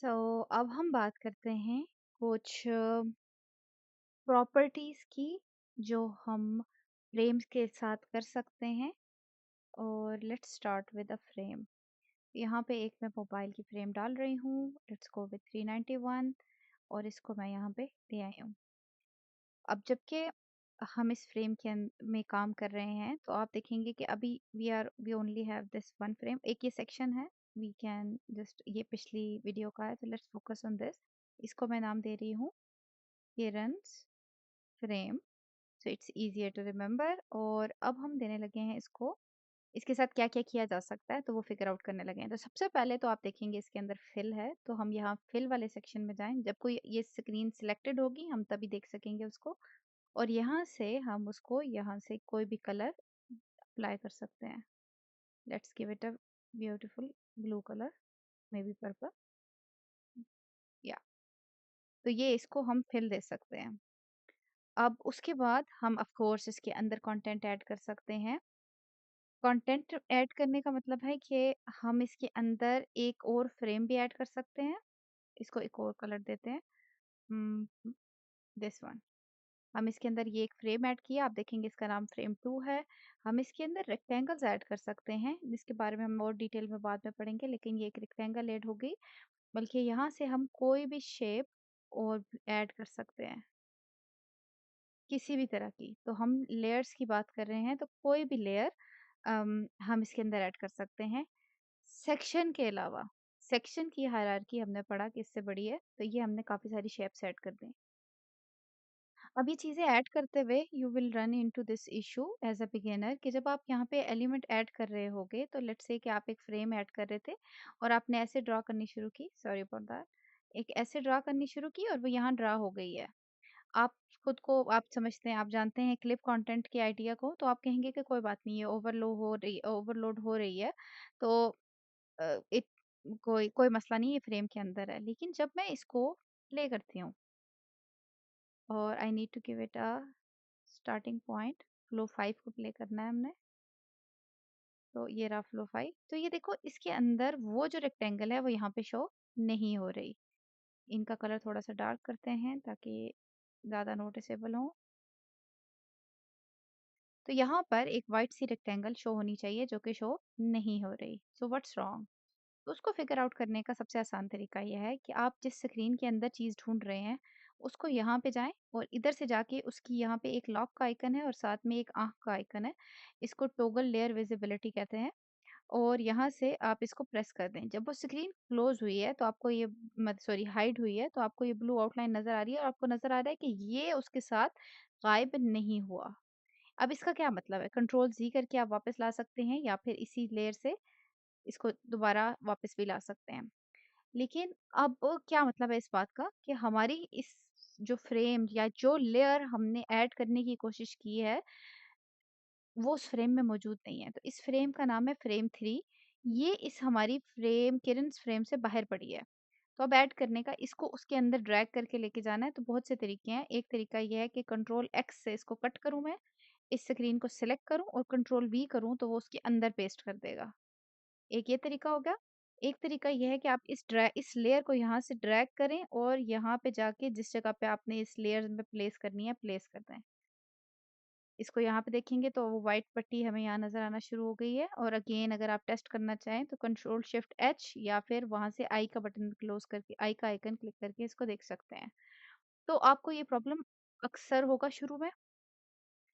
अब हम बात करते हैं कुछ प्रॉपर्टीज की जो हम फ्रेम्स के साथ कर सकते हैं। और let's start with a frame. यहाँ पे एक मैं मोबाइल की फ्रेम डाल रही हूँ। लेट्स गो विद 391 और इसको मैं यहाँ पे ले आई हूँ। अब जबकि हम इस फ्रेम के में काम कर रहे हैं तो आप देखेंगे कि अभी we only have this one frame. एक ये सेक्शन है, वी कैन जस्ट, ये पिछली वीडियो का है, तो लेट्स फोकस ऑन दिस। इसको मैं नाम दे रही हूँ Kiran's frame, so it's easier to remember. और अब हम देने लगे हैं इसको, इसके साथ क्या क्या किया जा सकता है तो वो फिगर आउट करने लगे हैं। तो सबसे पहले तो आप देखेंगे इसके अंदर फिल है, तो हम यहाँ फिल वाले सेक्शन में जाएं। जब कोई ये स्क्रीन सिलेक्टेड होगी हम तभी देख सकेंगे उसको। और यहाँ से हम उसको, यहाँ से कोई भी कलर अप्लाई कर सकते हैं। Let's give it a beautiful blue colour, may be purple, या तो ये इसको हम फिल दे सकते हैं। अब उसके बाद हम ऑफ कोर्स इसके अंदर कंटेंट ऐड कर सकते हैं। कंटेंट ऐड करने का मतलब है कि हम इसके अंदर एक और फ्रेम भी ऐड कर सकते हैं। इसको एक और कलर देते हैं, दिस वन। हम इसके अंदर ये एक फ्रेम ऐड किया, आप देखेंगे इसका नाम फ्रेम 2 है। हम इसके अंदर रेक्टेंगल्स ऐड कर सकते हैं जिसके बारे में हम और डिटेल में बाद में पढ़ेंगे, लेकिन ये एक रेक्टेंगल ऐड हो गई। बल्कि यहाँ से हम कोई भी शेप और ऐड कर सकते हैं, किसी भी तरह की। तो हम लेयर्स की बात कर रहे हैं तो कोई भी लेयर हम इसके अंदर ऐड कर सकते हैं। सेक्शन के अलावा, सेक्शन की हायरार्की हमने पढ़ा कि इससे बड़ी है, तो ये हमने काफ़ी सारी शेप्स ऐड कर दी। अब ये चीज़ें ऐड करते हुए you will run into this issue as a beginner कि जब आप यहाँ पे एलिमेंट ऐड कर रहे होगे, तो लेट्स से कि आप एक फ्रेम ऐड कर रहे थे और आपने ऐसे ड्रॉ करनी शुरू की, सॉरी अबाउट दैट, एक ऐसे ड्रॉ करनी शुरू की और वो यहाँ ड्रॉ हो गई है। आप खुद को आप समझते हैं, आप जानते हैं क्लिप कंटेंट के आइडिया को, तो आप कहेंगे कि कोई बात नहीं है, ओवरलोड हो रही है, तो इट कोई कोई मसला नहीं, ये फ्रेम के अंदर है। लेकिन जब मैं इसको प्ले करती हूँ और I need to give it a starting point, flow 5 को प्ले करना है हमने, तो ये रहा फ्लो 5। तो ये देखो इसके अंदर वो जो रेक्टेंगल है वो यहाँ पे शो नहीं हो रही। इनका कलर थोड़ा सा डार्क करते हैं ताकि ज़्यादा नोटिसेबल हो। तो यहाँ पर एक वाइट सी रेक्टेंगल शो होनी चाहिए जो कि शो नहीं हो रही। So what's wrong? तो उसको फिगर आउट करने का सबसे आसान तरीका यह है कि आप जिस स्क्रीन के अंदर चीज़ ढूंढ रहे हैं उसको यहाँ पे जाएं और इधर से जाके उसकी यहाँ पे एक लॉक का आइकन है और साथ में एक आंख का आइकन है। इसको टॉगल लेयर विजिबिलिटी कहते हैं। और यहाँ से आप इसको प्रेस कर दें। जब वो स्क्रीन क्लोज हुई है तो आपको ये, मत सॉरी, हाइड हुई है, तो आपको ये ब्लू आउटलाइन नजर आ रही है और आपको नजर आ रहा है कि ये उसके साथ गायब नहीं हुआ। अब इसका क्या मतलब है? कंट्रोल जी करके आप वापस ला सकते हैं या फिर इसी लेयर से इसको दोबारा वापस भी ला सकते हैं। लेकिन अब क्या मतलब है इस बात का कि हमारी इस जो फ्रेम या जो लेयर हमने ऐड करने की कोशिश की है वो उस फ्रेम में मौजूद नहीं है। तो इस फ्रेम का नाम है फ्रेम 3। ये इस हमारी फ्रेम, किरण's फ्रेम से बाहर पड़ी है। तो अब ऐड करने का, इसको उसके अंदर ड्रैग करके लेके जाना है, तो बहुत से तरीके हैं। एक तरीका ये है कि कंट्रोल एक्स से इसको कट करूं मैं, इस स्क्रीन को सिलेक्ट करूं और कंट्रोल वी करूं तो वो उसके अंदर पेस्ट कर देगा। एक ये तरीका हो गया। एक तरीका ये है कि आप इस लेयर को यहाँ से ड्रैग करें और यहाँ पे जाके जिस जगह पे आपने इस लेयर में प्लेस करनी है प्लेस कर दें। इसको यहाँ पे देखेंगे तो वो व्हाइट पट्टी हमें यहाँ नज़र आना शुरू हो गई है। और अगेन अगर आप टेस्ट करना चाहें तो कंट्रोल शिफ्ट एच या फिर वहाँ से आई का बटन क्लोज करके, आई का आइकन क्लिक करके इसको देख सकते हैं। तो आपको ये प्रॉब्लम अक्सर होगा शुरू में,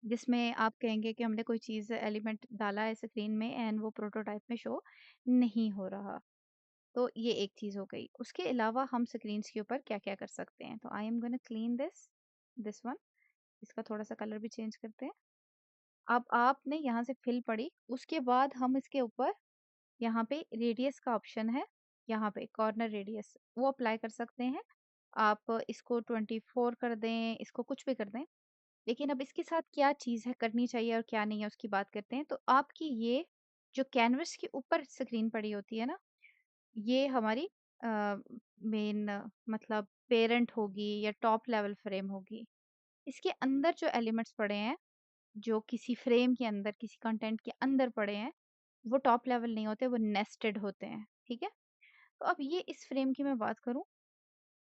जिसमें आप कहेंगे कि हमने कोई चीज़ एलिमेंट डाला है स्क्रीन में एंड वो प्रोटोटाइप में शो नहीं हो रहा। तो ये एक चीज़ हो गई। उसके अलावा हम स्क्रीन्स के ऊपर क्या-क्या कर सकते हैं? तो I am gonna clean this one. इसका थोड़ा-सा कलर भी चेंज करते हैं। अब आपने यहाँ से फिल पड़ी, उसके बाद हम इसके ऊपर यहाँ पे रेडियस का ऑप्शन है, यहाँ पे कॉर्नर रेडियस वो अप्लाई कर सकते हैं। आप इसको 24 कर दें, इसको कुछ भी कर दें। लेकिन अब इसके साथ क्या चीज़ है करनी चाहिए और क्या नहीं है उसकी बात करते हैं। तो आपकी ये जो कैनवस के ऊपर स्क्रीन पड़ी होती है ना, ये हमारी मेन, मतलब पेरेंट होगी या टॉप लेवल फ्रेम होगी। इसके अंदर जो एलिमेंट्स पड़े हैं, जो किसी फ्रेम के अंदर, किसी कंटेंट के अंदर पड़े हैं, वो टॉप लेवल नहीं होते, वो नेस्टेड होते हैं, ठीक है? तो अब ये इस फ्रेम की मैं बात करूँ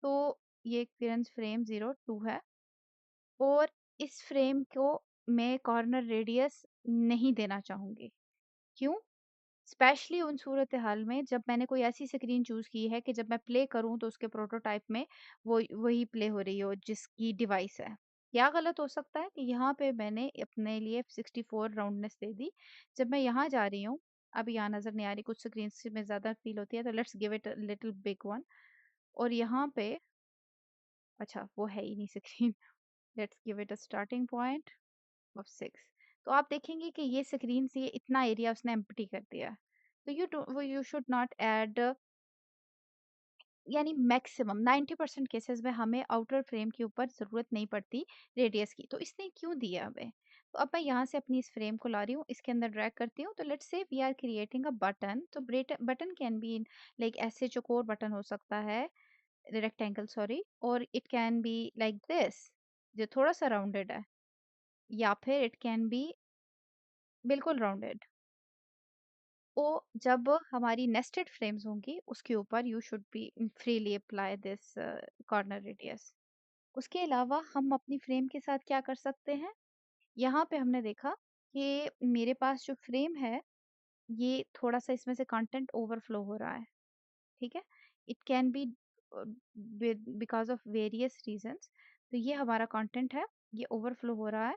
तो ये क्लियरेंस फ्रेम 02 है और इस फ्रेम को मैं कॉर्नर रेडियस नहीं देना चाहूँगी। क्यों? स्पेशली उन सूरत-हाल में जब मैंने कोई ऐसी स्क्रीन चूज़ की है कि जब मैं प्ले करूँ तो उसके प्रोटोटाइप में वो वही प्ले हो रही हो जिसकी डिवाइस है। क्या गलत हो सकता है कि यहाँ पे मैंने अपने लिए 64 राउंडनेस दे दी। जब मैं यहाँ जा रही हूँ, अभी यहाँ नज़र नहीं आ रही, कुछ स्क्रीन्स में ज़्यादा फ़ील होती है तो let's give it a little big one और यहाँ पे अच्छा वो है ही नहीं screen let's give it a starting point of 6 तो आप देखेंगे कि ये स्क्रीन से इतना एरिया उसने एम्प्टी कर दिया है। तो यू शुड नॉट ऐड यानी मैक्सिमम 90% केसेस में हमें आउटर फ्रेम के ऊपर ज़रूरत नहीं पड़ती रेडियस की। तो इसने क्यों दिया हमें? तो अब मैं यहाँ से अपनी इस फ्रेम को ला रही हूँ, इसके अंदर ड्रैग करती हूँ। तो let's say we are creating a button. तो बटन कैन बी लाइक ऐसे चौकोर बटन हो सकता है, रेक्टेंगल सॉरी, और it can be like this जो थोड़ा-सा राउंडेड है, या फिर इट कैन बी बिल्कुल राउंडेड। तो जब हमारी नेस्टेड फ्रेम्स होंगी उसके ऊपर you should be freely apply this corner radius. उसके अलावा हम अपनी फ्रेम के साथ क्या कर सकते हैं? यहाँ पे हमने देखा कि मेरे पास जो फ्रेम है ये थोड़ा-सा इसमें से कंटेंट ओवरफ्लो हो रहा है, ठीक है? It can B because of various reasons. तो ये हमारा कंटेंट है, ये ओवरफ्लो हो रहा है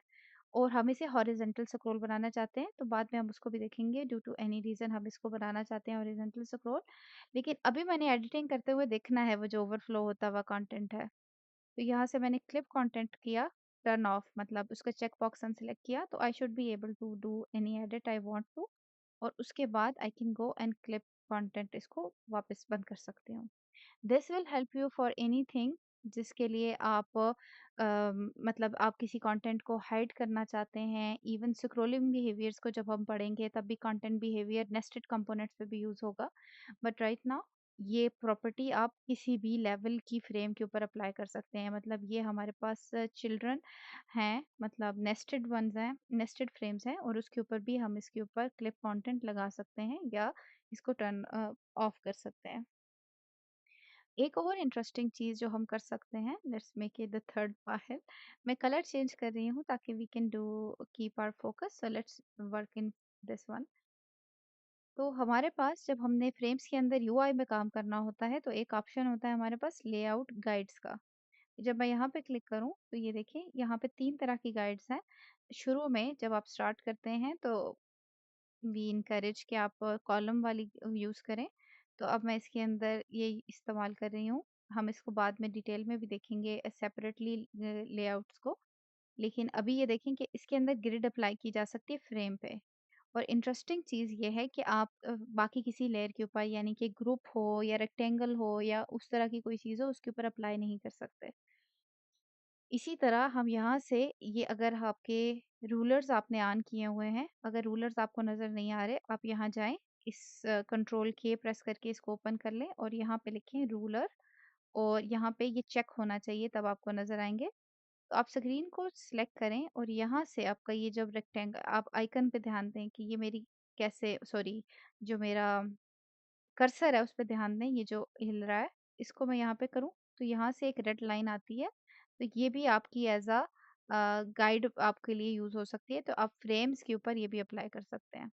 और हम इसे हॉरिज़ॉन्टल स्क्रॉल बनाना चाहते हैं, तो बाद में हम उसको भी देखेंगे ड्यू टू एनी रीज़न हम इसको बनाना चाहते हैं हॉरिज़ॉन्टल स्क्रॉल। लेकिन अभी मैंने एडिटिंग करते हुए देखना है वो जो ओवरफ्लो होता हुआ कंटेंट है। तो यहाँ से मैंने क्लिप कंटेंट किया, टर्न ऑफ मतलब उसका चेक बॉक्स अनसेलेक्ट किया, तो I should be able to do any edit I want to और उसके बाद I can go and clip content इसको वापस बंद कर सकती हूँ। This will help you for anything जिसके लिए आप मतलब आप किसी कंटेंट को हाइड करना चाहते हैं। इवन स्क्रोलिंग बिहेवियर्स को जब हम पढ़ेंगे तब भी कंटेंट बिहेवियर नेस्टेड कंपोनेंट्स पे भी यूज होगा। बट राइट नाउ ये प्रॉपर्टी आप किसी भी लेवल की फ्रेम के ऊपर अप्लाई कर सकते हैं। मतलब ये हमारे पास चिल्ड्रन हैं, मतलब नेस्टेड वंस हैं, नेस्टेड फ्रेम्स हैं और उसके ऊपर भी हम इसके ऊपर क्लिप कंटेंट लगा सकते हैं या इसको टर्न ऑफ कर सकते हैं। एक और इंटरेस्टिंग चीज़ जो हम कर सकते हैं, let's make it the third part. मैं कलर चेंज कर रही हूँ ताकि we can do keep our focus, so let's work in this one. तो हमारे पास जब हमने फ्रेम्स के अंदर यूआई में काम करना होता है तो एक ऑप्शन होता है हमारे पास लेआउट गाइड्स का। जब मैं यहाँ पे क्लिक करूँ तो ये देखिए यहाँ पे 3 तरह की गाइड्स हैं। शुरू में जब आप स्टार्ट करते हैं तो वी इनकरेज कि आप कॉलम वाली यूज़ करें। तो अब मैं इसके अंदर ये इस्तेमाल कर रही हूँ। हम इसको बाद में डिटेल में भी देखेंगे सेपरेटली लेआउट्स को। लेकिन अभी ये देखें कि इसके अंदर ग्रिड अप्लाई की जा सकती है फ्रेम पे। और इंटरेस्टिंग चीज़ ये है कि आप बाकी किसी लेयर के ऊपर यानी कि ग्रुप हो या रेक्टेंगल हो या उस तरह की कोई चीज़ हो उसके ऊपर अप्लाई नहीं कर सकते। इसी तरह हम यहाँ से ये अगर आपके रूलर्स आपने ऑन किए हुए हैं, अगर रूलर्स आपको नज़र नहीं आ रहे, आप यहाँ जाएँ, इस कंट्रोल के प्रेस करके इसको ओपन कर लें और यहाँ पे लिखें रूलर और यहाँ पे ये चेक होना चाहिए तब आपको नज़र आएँगे। तो आप स्क्रीन को सिलेक्ट करें और यहाँ से आपका ये जब रेक्टेंगल आप आइकन पे ध्यान दें कि ये मेरी कैसे सॉरी जो मेरा कर्सर है उस पे ध्यान दें, ये जो हिल रहा है, इसको मैं यहाँ पे करूँ, तो यहाँ से एक रेड लाइन आती है, तो ये भी आपकी एज़ अ गाइड आपके लिए यूज़ हो सकती है, तो आप फ्रेम्स के ऊपर ये भी अप्लाई कर सकते हैं।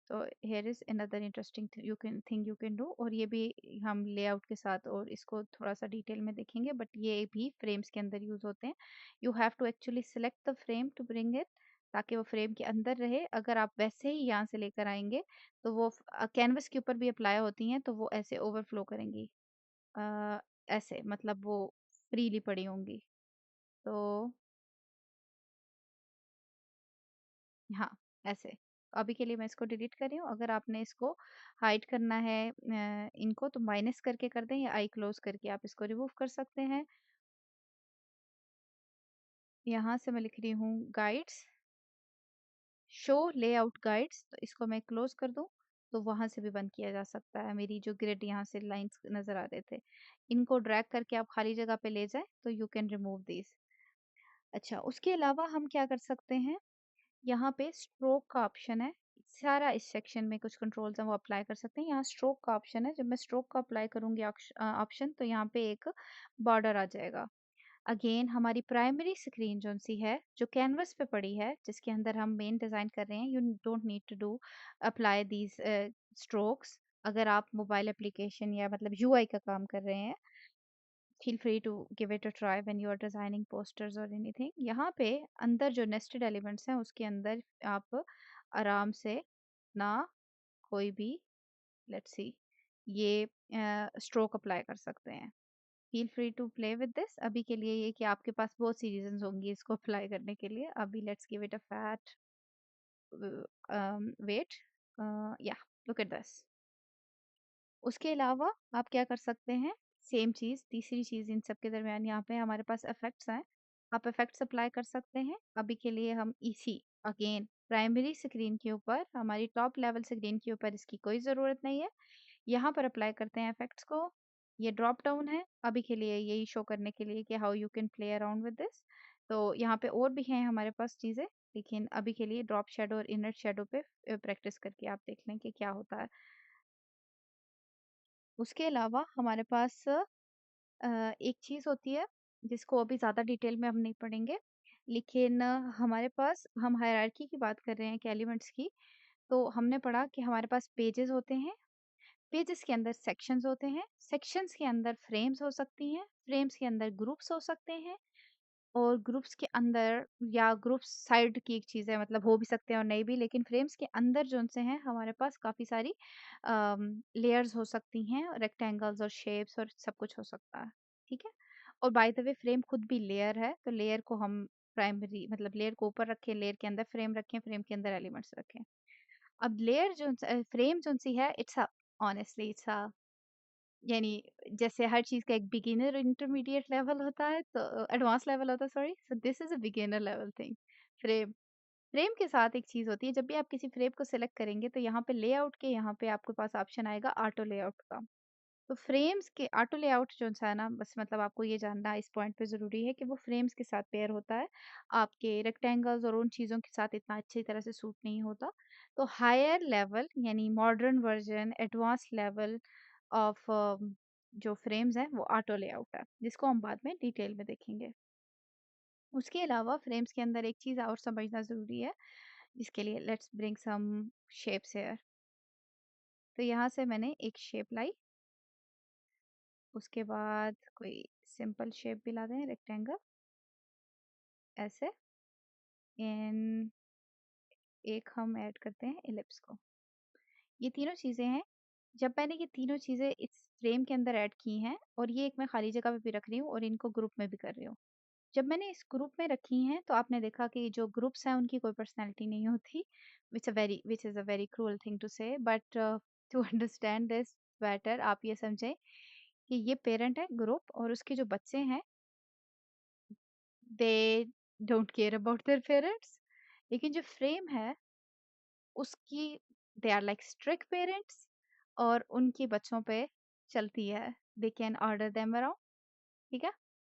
तो here is another interesting thing you can do और ये भी हम लेआउट के साथ और इसको थोड़ा-सा डिटेल में देखेंगे बट ये भी फ्रेम्स के अंदर यूज़ होते हैं। You have to actually select the frame to bring it ताकि वो फ्रेम के अंदर रहे। अगर आप वैसे ही यहाँ से लेकर आएँगे तो वो कैनवस के ऊपर भी अप्लाई होती हैं तो वो ऐसे ओवरफ्लो करेंगी। अ, ऐसे मतलब वो फ्रीली पड़ी होंगी। तो हाँ, ऐसे। अभी के लिए मैं इसको डिलीट कर रही हूँ। अगर आपने इसको हाइड करना है इनको तो माइनस करके कर दें या आई क्लोज़ करके आप इसको रिमूव कर सकते हैं। यहाँ से मैं लिख रही हूँ गाइड्स, शो लेआउट गाइड्स तो इसको मैं क्लोज़ कर दूँ, तो वहाँ से भी बंद किया जा सकता है। मेरी जो ग्रिड यहाँ से लाइन्स नज़र आ रहे थे। इनको ड्रैग करके आप खाली जगह पे ले जाएँ तो यू कैन रिमूव दीज़। अच्छा, उसके अलावा हम क्या कर सकते हैं यहाँ पे स्ट्रोक का ऑप्शन है। सारा इस सेक्शन में कुछ कंट्रोल्स हैं वो अप्लाई कर सकते हैं। यहाँ स्ट्रोक का ऑप्शन है, जब मैं स्ट्रोक का अप्लाई करूँगी ऑप्शन, तो यहाँ पे एक बॉर्डर आ जाएगा। अगेन हमारी प्राइमरी स्क्रीन जो-सी है, जो कैनवस पे पड़ी है, जिसके अंदर हम मेन डिज़ाइन कर रहे हैं, you don't need to do apply these strokes. अगर आप मोबाइल एप्लीकेशन या मतलब यूआई का काम कर रहे हैं, feel free to give it a try when you are designing posters और एनीथिंग। यहाँ पे अंदर जो नेस्टेड एलिमेंट्स हैं, उसके अंदर आप आराम से ना कोई भी, लेट्स सी, ये स्ट्रोक अप्लाई कर सकते हैं। Feel free to play with this. अभी के लिए ये कि आपके पास बहुत सी रीजंस होंगी इसको अप्लाई करने के लिए। अभी let's give it a fat weight. या लुक एट दिस। उसके अलावा आप क्या कर सकते हैं, सेम चीज़, तीसरी चीज़ इन सब के दरमियान यहाँ पे हमारे पास इफेक्ट्स हैं। आप इफेक्ट्स अप्लाई कर सकते हैं। अभी के लिए हम इसी अगेन प्राइमरी स्क्रीन के ऊपर, हमारी टॉप लेवल स्क्रीन के ऊपर इसकी कोई ज़रूरत नहीं है। यहाँ पर अप्लाई करते हैं इफेक्ट्स को। ये ड्रॉप डाउन है अभी के लिए यही शो करने के लिए कि how you can play around with this. तो यहाँ पे और भी हैं हमारे पास चीज़ें, लेकिन अभी के लिए ड्रॉप शेडो और इनर शेडो पे प्रैक्टिस करके आप देख लें कि क्या होता है। उसके अलावा हमारे पास एक चीज़ होती है जिसको अभी ज़्यादा डिटेल में हम नहीं पढ़ेंगे, लेकिन हमारे पास, हम हायरार्की की बात कर रहे हैं कि एलिमेंट्स की, तो हमने पढ़ा कि हमारे पास पेजेस होते हैं, पेजेस के अंदर सेक्शंस होते हैं, सेक्शंस के अंदर फ्रेम्स हो सकती हैं, फ्रेम्स के अंदर ग्रुप्स हो सकते हैं, और ग्रुप्स के अंदर या ग्रुप्स साइड की एक चीज़ है, मतलब हो भी सकते हैं और नहीं भी, लेकिन फ्रेम्स के अंदर जो से हैं हमारे पास काफ़ी सारी लेयर्स हो सकती हैं, रेक्टेंगल्स और शेप्स और सब कुछ हो सकता है। ठीक है। और बाय द वे फ्रेम खुद भी लेयर है, तो लेयर को हम प्राइमरी मतलब लेयर को ऊपर रखें, लेयर के अंदर फ्रेम रखें, फ्रेम के अंदर एलिमेंट्स रखें। अब लेयर फ्रेम जो सी है, it's a honestly it's a, यानी जैसे हर चीज़ का एक बिगिनर, इंटरमीडिएट लेवल होता है, तो एडवांस लेवल होता है, sorry, so this is a beginner level thing. Frame, frame के साथ एक चीज़ होती है, जब भी आप किसी फ्रेम को सिलेक्ट करेंगे तो यहाँ पे लेआउट के यहाँ पे आपके पास ऑप्शन आएगा ऑटो लेआउट का। तो फ्रेम्स के ऑटो लेआउट जो-सा है ना, बस मतलब आपको ये जानना इस पॉइंट पे ज़रूरी है कि वो फ्रेम्स के साथ पेयर होता है। आपके रेक्टेंगल्स और उन चीज़ों के साथ इतना अच्छी तरह से सूट नहीं होता। तो हायर लेवल यानी modern version, advance level of जो फ्रेम्स हैं वो ऑटो लेआउट है, जिसको हम बाद में डिटेल में देखेंगे। उसके अलावा फ्रेम्स के अंदर एक चीज़ और समझना ज़रूरी है, जिसके लिए let's bring some shapes here. तो यहाँ से मैंने एक शेप लाई, उसके बाद कोई सिंपल शेप भी ला दें, रेक्टेंगल ऐसे, एंड एक हम ऐड करते हैं इलिप्स को। ये तीनों चीज़ें हैं। जब मैंने ये तीनों चीज़ें इस फ्रेम के अंदर ऐड की हैं, और ये एक मैं खाली जगह पे भी रख रही हूँ और इनको ग्रुप में भी कर रही हूँ। जब मैंने इस ग्रुप में रखी हैं, तो आपने देखा कि जो ग्रुप्स हैं उनकी कोई पर्सनैलिटी नहीं होती, which is a very cruel thing to say, but to understand this better आप ये समझें कि ये पेरेंट है ग्रुप, और उसके जो बच्चे हैं, they don't care about their parents. लेकिन जो फ्रेम है उसकी, they are like strict parents, और उनके बच्चों पे चलती है, they can order them around. ठीक है।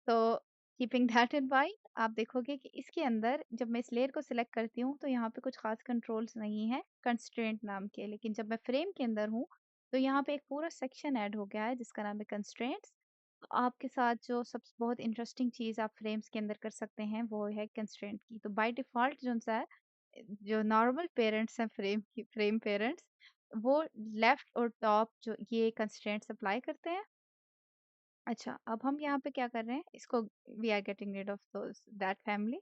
तो कीपिंग दैट इन माइंड, आप देखोगे कि इसके अंदर जब मैं इस लेयर को सिलेक्ट करती हूँ तो यहाँ पे कुछ खास कंट्रोल्स नहीं है कंस्ट्रेंट नाम के, लेकिन जब मैं फ्रेम के अंदर हूँ तो यहाँ पे एक पूरा सेक्शन ऐड हो गया है जिसका नाम है कंस्ट्रेंट्स। आपके साथ जो सब बहुत इंटरेस्टिंग चीज़ आप फ्रेम्स के अंदर कर सकते हैं वो है कंस्ट्रेंट की। तो बाय डिफ़ॉल्ट जो-सा है, जो नॉर्मल पेरेंट्स हैं फ्रेम पेरेंट्स, वो लेफ्ट और टॉप जो ये कंस्ट्रेंट्स अप्लाई करते हैं। अच्छा, अब हम यहाँ पे क्या कर रहे हैं, इसको we are getting rid of those that family.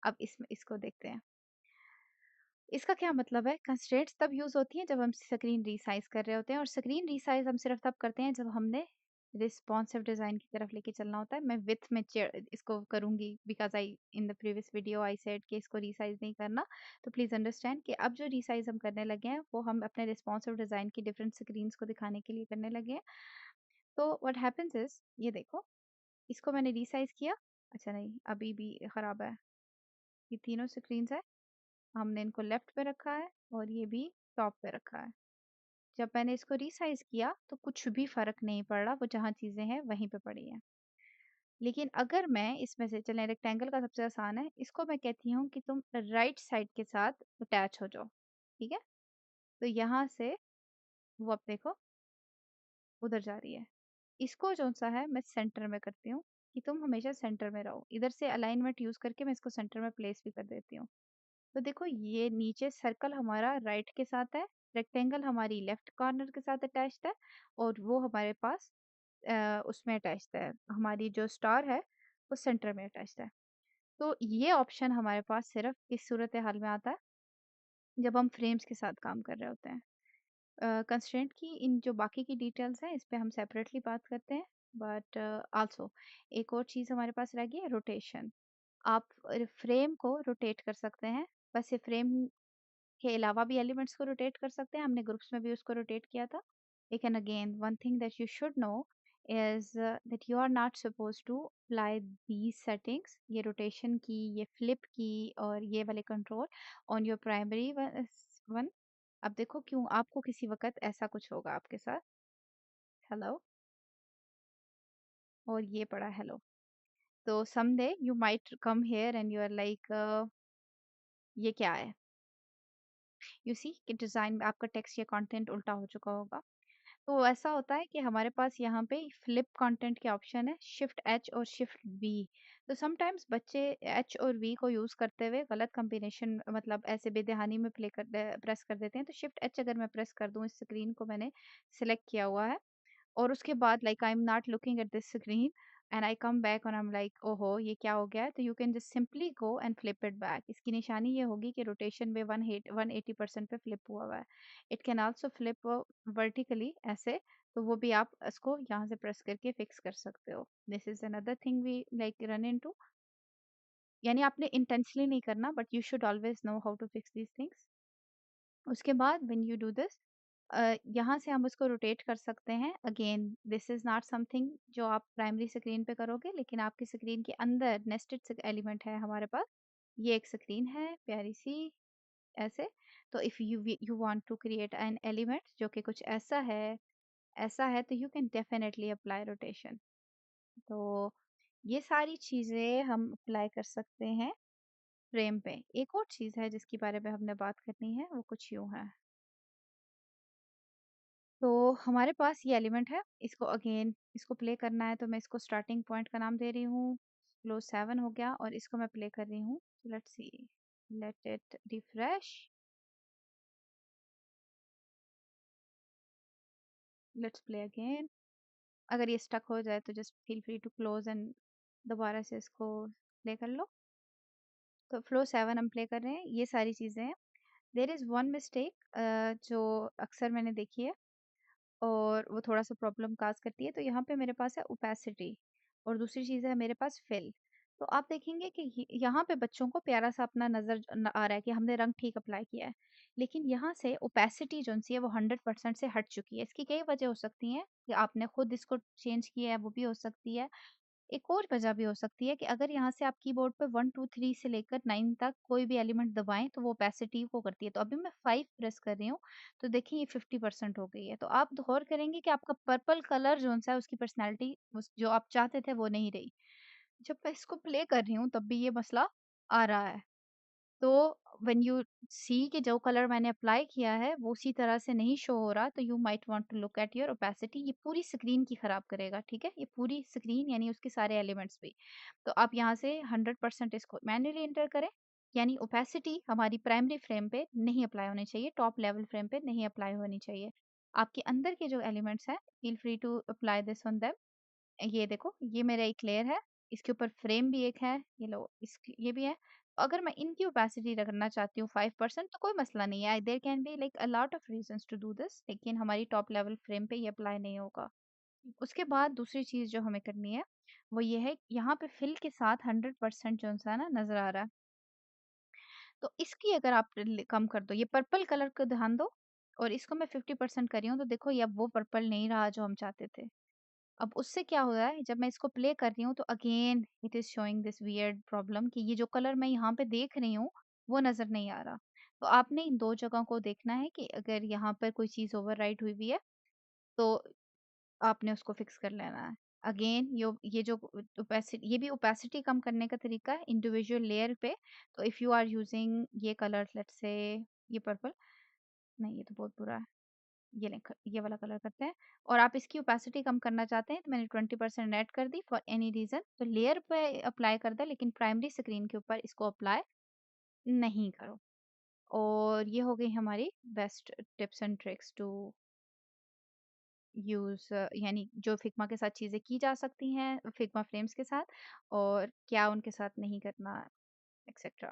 अब इसमें इसको देखते हैं। इसका क्या मतलब है? कंस्ट्रेंट्स तब यूज़ होती हैं जब हम स्क्रीन रिसाइज़ कर रहे होते हैं, और स्क्रीन रिसाइज़ हम सिर्फ़ तब करते हैं जब हमने रिस्पॉन्सिव डिज़ाइन की तरफ लेके चलना होता है। मैं विड्थ में इसको करूँगी because I in the previous video I said कि इसको रिसाइज़ नहीं करना। तो प्लीज़ अंडरस्टैंड कि अब जो रिसाइज़ हम करने लगे हैं वो हम अपने रिस्पॉन्सिव डिज़ाइन की डिफरेंट स्क्रीन्स को दिखाने के लिए करने लगे हैं। तो व्हाट हैपेंस इज़, ये देखो, इसको मैंने रिसाइज़ किया। अच्छा नहीं, अभी भी खराब है। ये तीनों स्क्रीन्स हैं, हमने इनको लेफ्ट पे रखा है और ये भी टॉप पे रखा है। जब मैंने इसको रीसाइज़ किया तो कुछ भी फ़र्क नहीं पड़ रहा, वो जहाँ चीज़ें हैं वहीं पे पड़ी हैं। लेकिन अगर मैं इसमें से, चलें रेक्टेंगल का सबसे आसान है, इसको मैं कहती हूँ कि तुम राइट साइड के साथ अटैच हो जाओ। ठीक है? तो यहाँ से वो अब देखो उधर जा रही है। इसको जो-सा है मैं सेंटर में करती हूँ कि तुम हमेशा सेंटर में रहो। इधर से अलाइनमेंट यूज़ करके मैं इसको सेंटर में प्लेस भी कर देती हूँ। तो देखो ये नीचे सर्कल हमारा राइट के साथ है, रेक्टेंगल हमारी लेफ्ट कॉर्नर के साथ अटैच्ड है और वो हमारे पास उसमें अटैच्ड है। हमारी जो स्टार है वो सेंटर में अटैच्ड है। तो ये ऑप्शन हमारे पास सिर्फ़ किस सूरत-ए-हाल में आता है, जब हम फ्रेम्स के साथ काम कर रहे होते हैं। कंस्ट्रेंट की इन जो बाकी की डिटेल्स हैं इस पे हम सेपरेटली बात करते हैं। बट आल्सो एक और चीज़ हमारे पास रह गई है रोटेशन। आप फ्रेम को रोटेट कर सकते हैं। बस ये फ्रेम के अलावा भी एलिमेंट्स को रोटेट कर सकते हैं। हमने ग्रुप्स में भी उसको रोटेट किया था। लेकिन again one thing that you should know is that you are not supposed to apply these settings, ये रोटेशन की, ये फ्लिप की और ये वाले control on your primary one. अब देखो क्यों आपको किसी वक़्त ऐसा कुछ होगा आपके साथ, हेलो और ये पड़ा हेलो। तो someday you might come here and you are like ये क्या है? यू सी कि डिज़ाइन में आपका टेक्स्ट या कंटेंट उल्टा हो चुका होगा। तो ऐसा होता है कि हमारे पास यहाँ पे फ्लिप कंटेंट के ऑप्शन है, शिफ्ट एच और शिफ्ट वी। तो समटाइम्स बच्चे एच और वी को यूज़ करते हुए गलत कॉम्बिनेशन मतलब ऐसे बेध्यानी में प्रेस कर देते हैं। तो शिफ्ट एच अगर मैं प्रेस कर दूँ, इस स्क्रीन को मैंने सिलेक्ट किया हुआ है और उसके बाद like I am not looking at this screen and I come back और आई एम लाइक ओहो ये क्या हो गया है, तो you can just simply go and flip it back. इसकी निशानी ये होगी कि रोटेशन में 180% पे फ्लिप हुआ हुआ है। It can also flip vertically ऐसे, तो वो भी आप इसको यहाँ से प्रेस करके फिक्स कर सकते हो। This is another thing we like run into, यानी आपने इंटेंशनली नहीं करना but you should always know how to fix these things. उसके बाद व्हेन यू डू दिस यहाँ से हम उसको रोटेट कर सकते हैं। Again this is not something जो आप प्राइमरी स्क्रीन पे करोगे, लेकिन आपकी स्क्रीन के अंदर नेस्टेड एलिमेंट है हमारे पास। ये एक स्क्रीन है प्यारी सी ऐसे। तो if you want to create an element जो कि कुछ ऐसा है तो you can definitely apply rotation. तो ये सारी चीज़ें हम अप्लाई कर सकते हैं फ्रेम पे। एक और चीज़ है जिसके बारे में हमने बात करनी है, वो कुछ यूँ है। तो हमारे पास ये एलिमेंट है, इसको अगेन इसको प्ले करना है तो मैं इसको स्टार्टिंग पॉइंट का नाम दे रही हूँ। फ्लो 7 हो गया और इसको मैं प्ले कर रही हूँ। Let's see, let it refresh, let's play again. अगर ये स्टक हो जाए तो just feel free to close and दोबारा से इसको प्ले कर लो। तो फ्लो 7 हम प्ले कर रहे हैं, ये सारी चीज़ें हैं। देयर इज़ वन मिस्टेक जो अक्सर मैंने देखी है और वो थोड़ा-सा प्रॉब्लम काज़ करती है। तो यहाँ पे मेरे पास है ओपेसिटी और दूसरी चीज़ है मेरे पास फिल। तो आप देखेंगे कि यहाँ पे बच्चों को प्यारा-सा अपना नज़र आ रहा है कि हमने रंग ठीक अप्लाई किया है। लेकिन यहाँ से ओपेसिटी जो-सी है वो 100% से हट चुकी है। इसकी कई वजह हो सकती हैं कि आपने खुद इसको चेंज किया है, वो भी हो सकती है। एक और वजह भी हो सकती है कि अगर यहाँ से आप कीबोर्ड पे 1, 2, 3 से लेकर 9 तक कोई भी एलिमेंट दबाएँ तो वो ओपेसिटी को करती है। तो अभी मैं 5 प्रेस कर रही हूँ, तो देखिए ये 50% हो गई है। तो आप गौर करेंगे कि आपका पर्पल कलर जो-सा है उसकी पर्सनैलिटी उस जो आप चाहते थे वो नहीं रही। जब मैं इसको प्ले कर रही हूँ तब भी ये मसला आ रहा है। तो व्हेन यू सी कि जो कलर मैंने अप्लाई किया है वो उसी तरह से नहीं शो हो रहा, तो you might want to look at your opacity. ये पूरी स्क्रीन की खराब करेगा, ठीक है? ये पूरी स्क्रीन यानी उसके सारे एलिमेंट्स भी। तो आप यहाँ से 100% इसको मैन्युअली एंटर करें, यानी ओपेसिटी हमारी प्राइमरी फ्रेम पे नहीं अप्लाई होनी चाहिए, टॉप लेवल फ्रेम पे नहीं अप्लाई होनी चाहिए। आपके अंदर के जो एलिमेंट्स हैं, feel free to apply this on them. ये देखो, ये मेरा एक लेयर है, इसके ऊपर फ्रेम भी एक है, ये लो ये भी है। अगर मैं इनकी ओपेसिटी रखना चाहती हूँ 5% तो कोई मसला नहीं है। There can be like a lot of reasons to do this, लेकिन हमारी टॉप लेवल फ्रेम पे ये अप्लाई नहीं होगा। उसके बाद दूसरी चीज़ जो हमें करनी है, वो ये है यहाँ पे फिल के साथ 100% जो-सा है ना नज़र आ रहा है। तो इसकी अगर आप कम कर दो, ये पर्पल कलर को ध्यान दो और इसको मैं 50% कर रही हूँ, तो देखो ये अब वो पर्पल नहीं रहा जो हम चाहते थे। अब उससे क्या हो रहा है जब मैं इसको प्ले कर रही हूँ तो again it is showing this weird problem कि ये जो कलर मैं यहाँ पे देख रही हूँ वो नजर नहीं आ रहा। तो आपने इन दो जगह को देखना है कि अगर यहाँ पर कोई चीज ओवरराइट हुई हुई है तो आपने उसको फिक्स कर लेना है। अगेन ये जो ओपेसिटी, ये भी ओपेसिटी कम करने का तरीका है इंडिविजुअल लेयर पे। तो इफ यू आर यूजिंग ये कलर लेट्स से ये पर्पल, नहीं, ये तो बहुत बुरा है। ये वाला कलर करते हैं और आप इसकी ओपेसिटी कम करना चाहते हैं तो मैंने 20% ऐड कर दी फॉर एनी रीज़न। तो लेयर पे अप्लाई कर दें लेकिन प्राइमरी स्क्रीन के ऊपर इसको अप्लाई नहीं करो। और ये हो गई हमारी best tips and tricks to use यानी जो फिग्मा के साथ चीज़ें की जा सकती हैं, फिग्मा फ्रेम्स के साथ और क्या उनके साथ नहीं करना एक्सेट्रा।